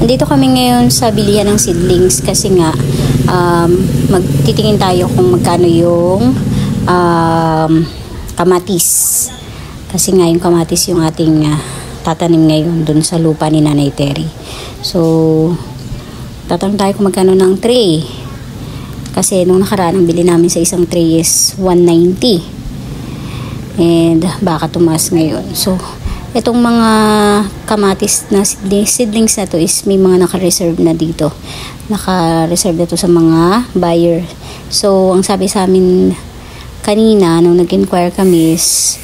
Nandito kami ngayon sa bilihan ng seedlings kasi nga magtitingin tayo kung magkano yung kamatis. Kasi nga yung kamatis yung ating tatanim ngayon dun sa lupa ni Nanay Terry. So, tatanong tayo kung magkano ng tray. Kasi nung nakaraan ang bili namin sa isang tray is 190. And baka tumaas ngayon. So, itong mga kamatis na seedlings na to is may mga naka-reserve na dito. Naka-reserve na to sa mga buyer. So, ang sabi sa amin kanina, nung nag-inquire kami is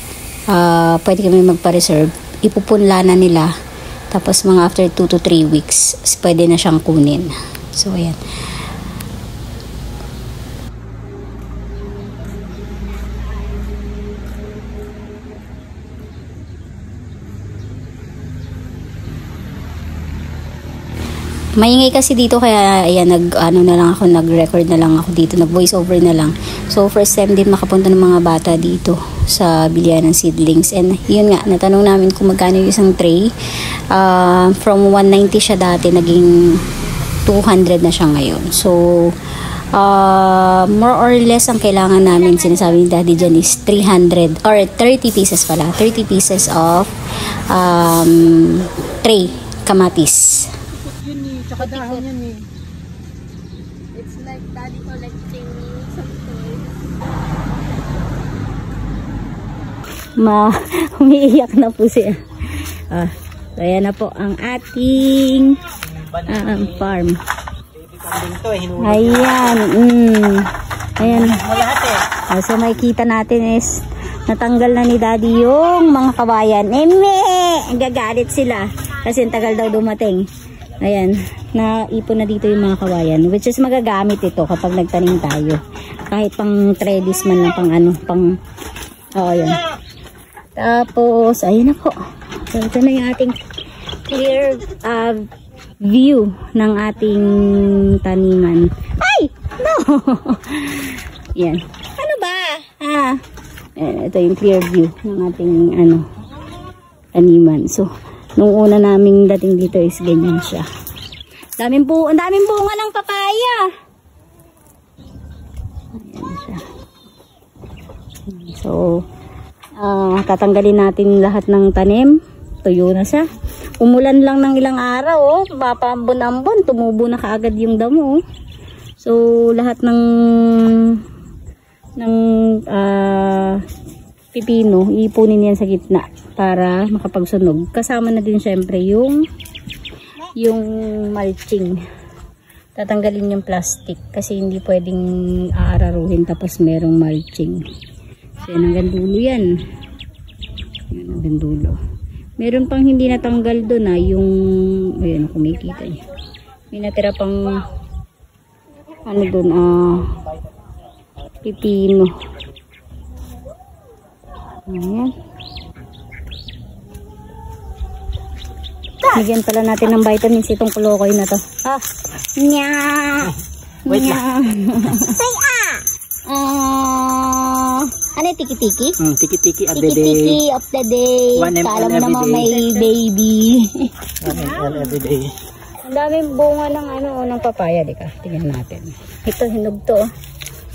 pwede kami magpa-reserve. Ipupunla na nila. Tapos mga after 2 to 3 weeks, pwede na siyang kunin. So, ayan. Maingay kasi dito kaya ayan nag-record na lang ako dito, nag-voice over na lang. So first time din makapunta ng mga bata dito sa bilihan ng seedlings. And yun nga, natanong namin kung magkano yung isang tray. From 190 siya dati, naging 200 na siya ngayon. So more or less ang kailangan namin, sinasabi ni Daddy dyan is 300 or 30 pieces pala, 30 pieces of tray kamatis. Tsaka dahon yan eh. It's like Daddy collecting some toys. Umiiyak na po siya. So ayan na po ang ating farm. Ayan. Ayan. So makikita natin is natanggal na ni Daddy yung mga kawayan. Gagalit sila kasi ang tagal daw dumating. Ayan, naipon na dito yung mga kawayan, which is magagamit ito kapag nagtanim tayo. Kahit pang trellis man lang, ayan. Tapos, ayun na po. So, ito na yung ating clear view ng ating taniman. Ay! No! Yan. Ano ba? Ito yung clear view ng ating taniman. So, nung una naming dating dito is ganyan siya. Daming bunga ng papaya. Ayan siya. So, tatanggalin natin lahat ng tanim. Tuyo na siya. Umulan lang ng ilang araw, mapambon-ambon, tumubo na kaagad yung damo. So, lahat ng pipino, ipunin yan sa gitna para makapagsunog. Kasama na din syempre yung mulching. Tatanggalin yung plastic kasi hindi pwedeng aararuhin tapos merong mulching. So yan hanggang dulo yan. Yan hanggang dulo. Meron pang hindi natanggal doon yung ayun, kumikita niyo. May natira pang doon pipino. Ayan. Bigyan pala natin ng vitamins itong kulokoy na to. Nya! Wait lang. Say ano yung tiki-tiki? Tiki-tiki of the day. Tiki-tiki of the day. Kala mo naman may baby. 1 ml every day. Ang daming bunga ng papaya. Tingnan natin. Ito, hinog to.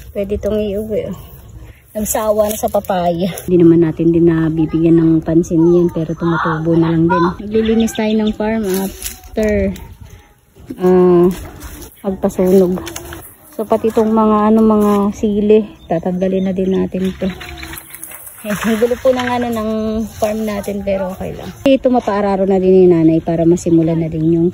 Pwede itong iuwi. Nagsawa na sa papaya. Hindi naman natin din nabibigyan ng pansin yan, pero tumutubo na lang din. Naglilinis tayo ng farm after magpasunog. So pati itong mga sili, tatanggalin na din natin ito. Nagulo po ng farm natin, pero okay lang. Ito mapaararo na din ni Nanay para masimulan na din yung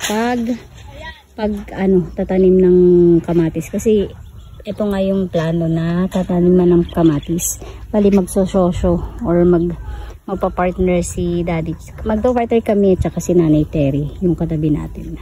tatanim ng kamatis. Kasi ito nga yung plano na tataniman ng kamatis. Bali magsososyo or magpa-partner si Daddy. Magpa-partner kami at saka si Nanay Terry, yung katabi natin.